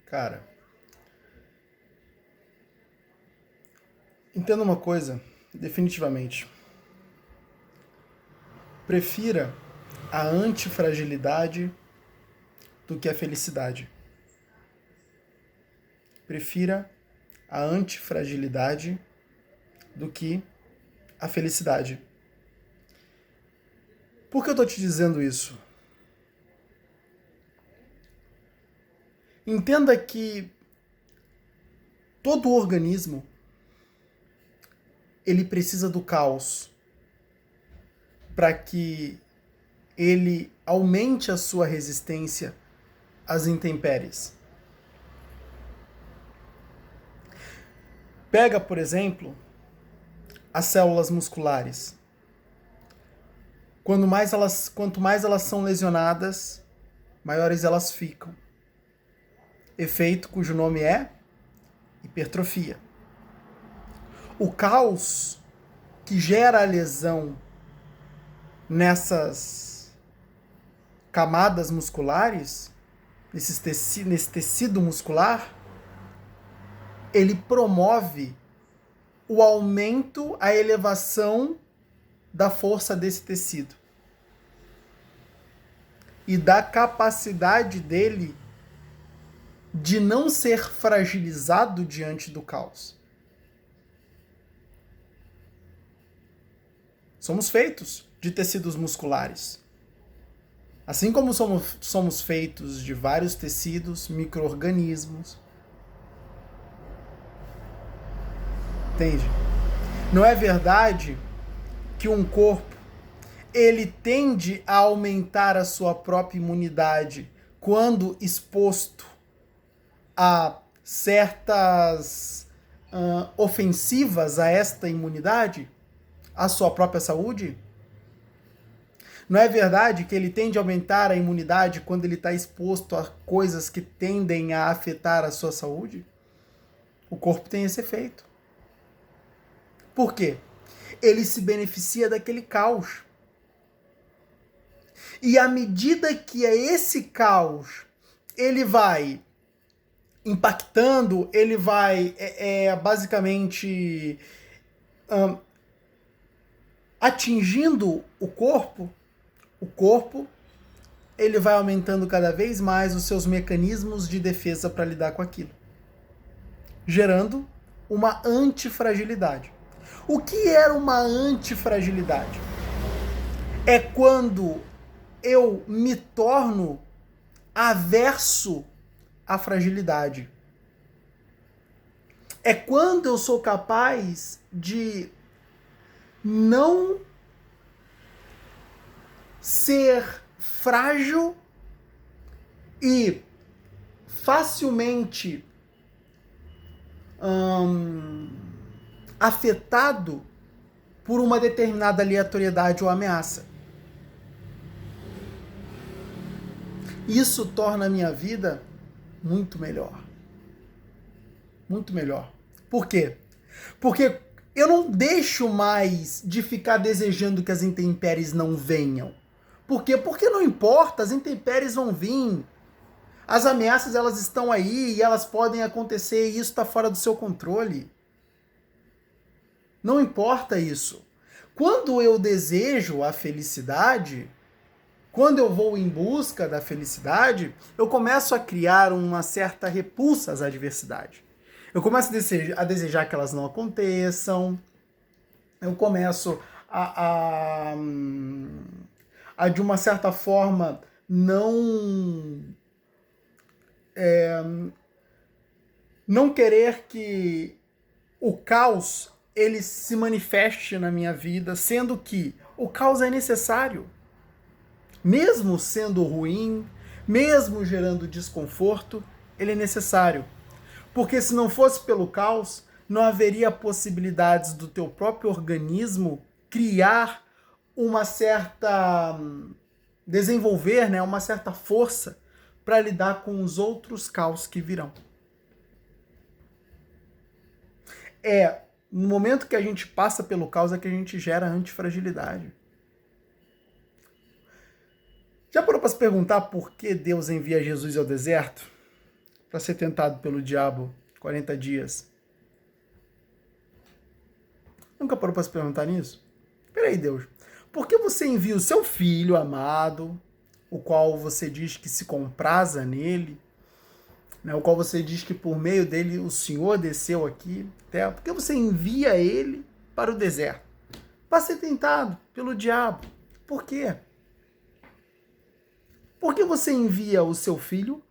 Cara, entenda uma coisa, definitivamente. Prefira a antifragilidade do que a felicidade. Prefira a antifragilidade do que a felicidade. Por que eu tô te dizendo isso? Entenda que todo organismo ele precisa do caos para que ele aumente a sua resistência às intempéries. Pega, por exemplo, as células musculares. Quanto mais elas são lesionadas, maiores elas ficam. Efeito cujo nome é hipertrofia. O caos que gera a lesão nessas camadas musculares, nesse tecido muscular, ele promove o aumento, a elevação da força desse tecido e da capacidade dele de não ser fragilizado diante do caos. Somos feitos de tecidos musculares. Assim como somos feitos de vários tecidos, micro-organismos. Entende? Não é verdade que um corpo ele tende a aumentar a sua própria imunidade quando exposto a certas ofensivas a esta imunidade, à sua própria saúde? Não é verdade que ele tende a aumentar a imunidade quando ele está exposto a coisas que tendem a afetar a sua saúde? O corpo tem esse efeito. Por quê? Ele se beneficia daquele caos. E à medida que esse caos ele vai impactando, ele vai basicamente atingindo o corpo ele vai aumentando cada vez mais os seus mecanismos de defesa para lidar com aquilo, gerando uma antifragilidade. O que era uma antifragilidade? É quando eu me torno averso à fragilidade. É quando eu sou capaz de não ser frágil e facilmente afetado por uma determinada aleatoriedade ou ameaça. Isso torna a minha vida muito melhor. Muito melhor. Por quê? Porque eu não deixo mais de ficar desejando que as intempéries não venham. Por quê? Porque não importa, as intempéries vão vir. As ameaças elas estão aí e elas podem acontecer e isso está fora do seu controle. Não importa isso. Quando eu desejo a felicidade, quando eu vou em busca da felicidade, eu começo a criar uma certa repulsa às adversidades. Eu começo a desejar que elas não aconteçam. Eu começo a de uma certa forma, não querer que o caos ele se manifeste na minha vida, sendo que o caos é necessário. Mesmo sendo ruim, mesmo gerando desconforto, ele é necessário. Porque se não fosse pelo caos, não haveria possibilidades do teu próprio organismo criar uma certa... desenvolver, né, uma certa força para lidar com os outros caos que virão. É no momento que a gente passa pelo caos é que a gente gera antifragilidade. Já parou para se perguntar por que Deus envia Jesus ao deserto? para ser tentado pelo diabo 40 dias? Nunca parou para se perguntar nisso? Peraí, Deus, por que você envia o seu filho amado, o qual você diz que se compraza nele, né, o qual você diz que por meio dele o Senhor desceu aqui, terra? Por que você envia ele para o deserto? Para ser tentado pelo diabo. Por quê? Por que você envia o seu filho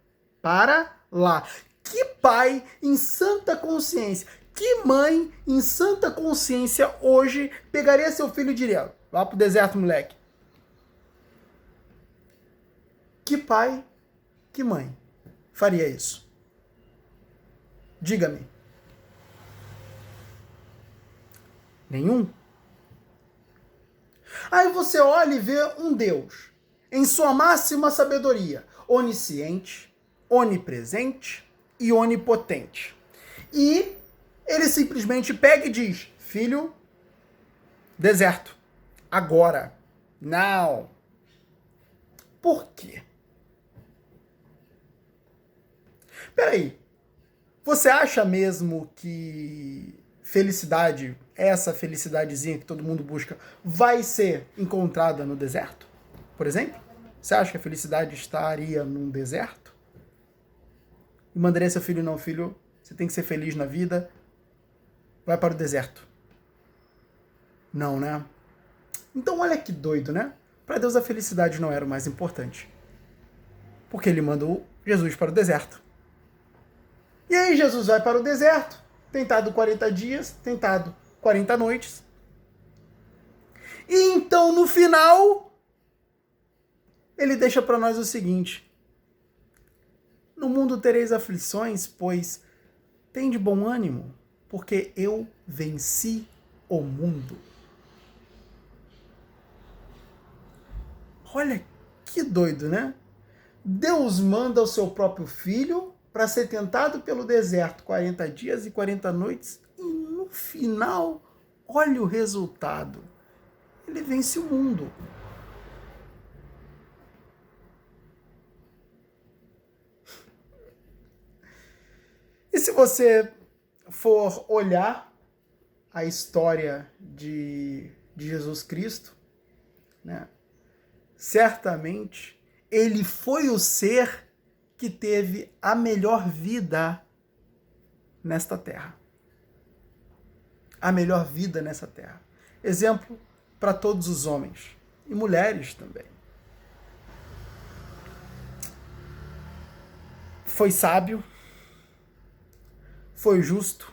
para lá? Que pai em santa consciência, que mãe em santa consciência hoje pegaria seu filho e diria: vá pro deserto, moleque? Que pai, que mãe faria isso? Diga-me. Nenhum? Aí você olha e vê um Deus, em sua máxima sabedoria, onisciente, onipresente e onipotente. E ele simplesmente pega e diz: filho, deserto, agora, now. Por quê? Peraí, você acha mesmo que felicidade, essa felicidadezinha que todo mundo busca, vai ser encontrada no deserto? Por exemplo? Você acha que a felicidade estaria num deserto? E mandaria seu filho: não, filho, você tem que ser feliz na vida, vai para o deserto. Não, né? Então olha que doido, né? Para Deus a felicidade não era o mais importante. Porque ele mandou Jesus para o deserto. E aí Jesus vai para o deserto, tentado 40 dias, tentado 40 noites. E então no final, ele deixa para nós o seguinte: no mundo tereis aflições, pois tem de bom ânimo, porque eu venci o mundo. Olha que doido, né? Deus manda o seu próprio filho para ser tentado pelo deserto 40 dias e 40 noites, e no final, olha o resultado. Ele vence o mundo. E se você for olhar a história de Jesus Cristo, né, certamente ele foi o ser que teve a melhor vida nesta terra. A melhor vida nessa terra. Exemplo para todos os homens e mulheres também. Foi sábio, foi justo,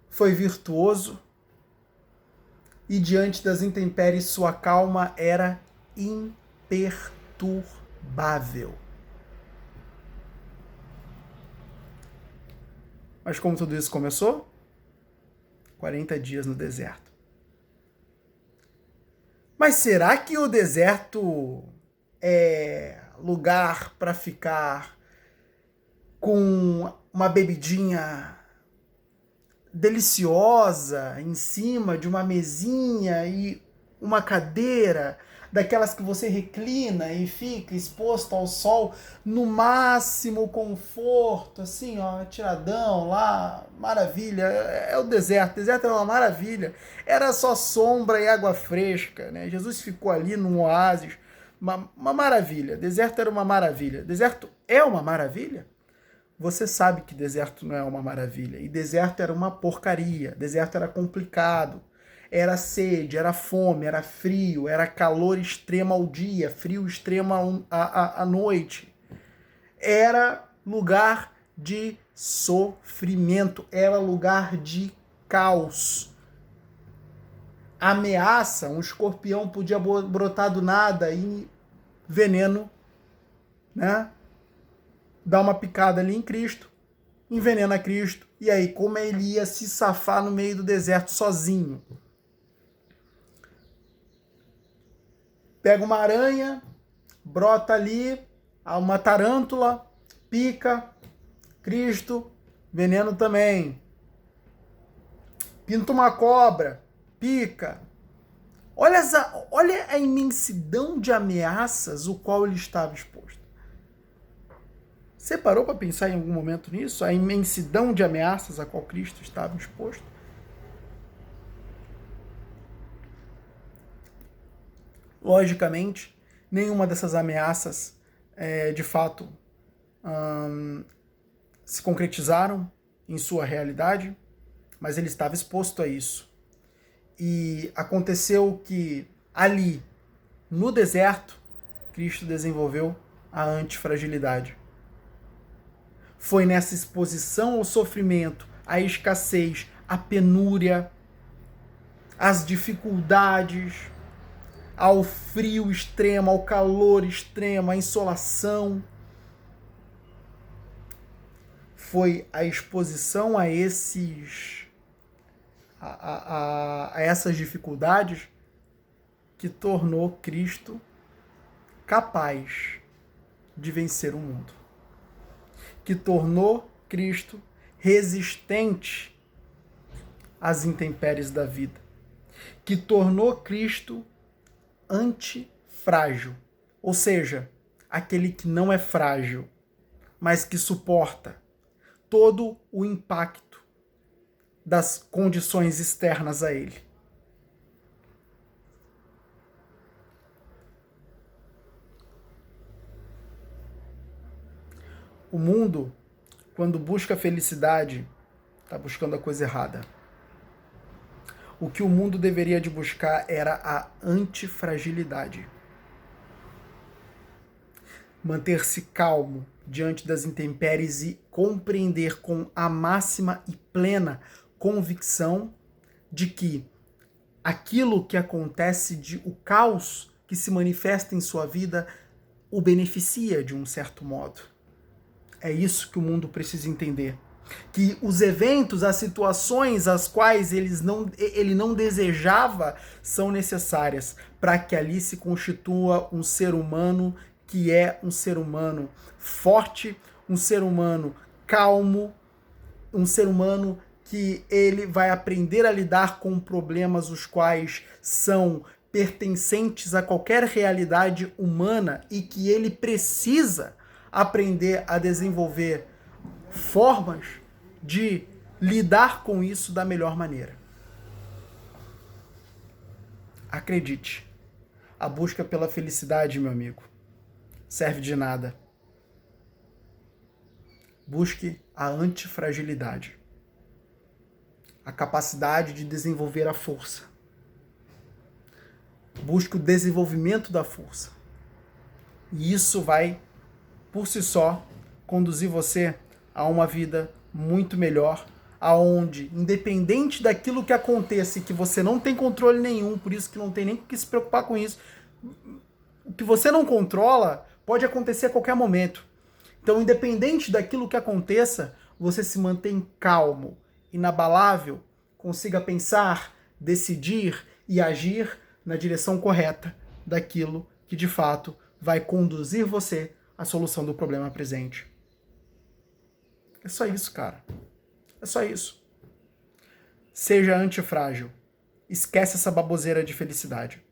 foi virtuoso, e diante das intempéries sua calma era imperturbável. Mas como tudo isso começou? 40 dias no deserto. Mas será que o deserto é lugar para ficar com uma bebidinha deliciosa em cima de uma mesinha e uma cadeira, daquelas que você reclina e fica exposto ao sol no máximo conforto, assim, ó, tiradão lá, maravilha? É o deserto é uma maravilha. Era só sombra e água fresca, né? Jesus ficou ali num oásis, uma maravilha. Deserto era uma maravilha. Deserto é uma maravilha? Você sabe que deserto não é uma maravilha. E deserto era uma porcaria. Deserto era complicado. Era sede, era fome, era frio, era calor extremo ao dia, frio extremo à noite. Era lugar de sofrimento, era lugar de caos. Ameaça, um escorpião podia brotar do nada e veneno, né? Dá uma picada ali em Cristo, envenena Cristo. E aí, como ele ia se safar no meio do deserto sozinho? Pega uma aranha, brota ali, uma tarântula, pica, Cristo, veneno também. Pinta uma cobra, pica. Olha a imensidão de ameaças o qual ele estava exposto. Você parou para pensar em algum momento nisso? A imensidão de ameaças a qual Cristo estava exposto? Logicamente, nenhuma dessas ameaças, de fato, se concretizaram em sua realidade, mas ele estava exposto a isso. E aconteceu que ali, no deserto, Cristo desenvolveu a antifragilidade. Foi nessa exposição ao sofrimento, à escassez, à penúria, às dificuldades, ao frio extremo, ao calor extremo, à insolação. Foi a exposição a essas dificuldades que tornou Cristo capaz de vencer o mundo, que tornou Cristo resistente às intempéries da vida, que tornou Cristo antifrágil, ou seja, aquele que não é frágil, mas que suporta todo o impacto das condições externas a ele. O mundo, quando busca felicidade, está buscando a coisa errada. O que o mundo deveria de buscar era a antifragilidade. Manter-se calmo diante das intempéries e compreender com a máxima e plena convicção de que aquilo que acontece, o caos que se manifesta em sua vida, o beneficia de um certo modo. É isso que o mundo precisa entender. Que os eventos, as situações as quais ele não desejava são necessárias para que ali se constitua um ser humano que é um ser humano forte, um ser humano calmo, um ser humano que ele vai aprender a lidar com problemas os quais são pertencentes a qualquer realidade humana e que ele precisa aprender a desenvolver formas de lidar com isso da melhor maneira. Acredite, a busca pela felicidade, meu amigo, serve de nada. Busque a antifragilidade, a capacidade de desenvolver a força. Busque o desenvolvimento da força. E isso vai, por si só, conduzir você a uma vida muito melhor, aonde, independente daquilo que aconteça e que você não tem controle nenhum, por isso que não tem nem que se preocupar com isso, o que você não controla pode acontecer a qualquer momento. Então, independente daquilo que aconteça, você se mantém calmo, inabalável, consiga pensar, decidir e agir na direção correta daquilo que, de fato, vai conduzir você à solução do problema presente. É só isso, cara. É só isso. Seja antifrágil. Esquece essa baboseira de felicidade.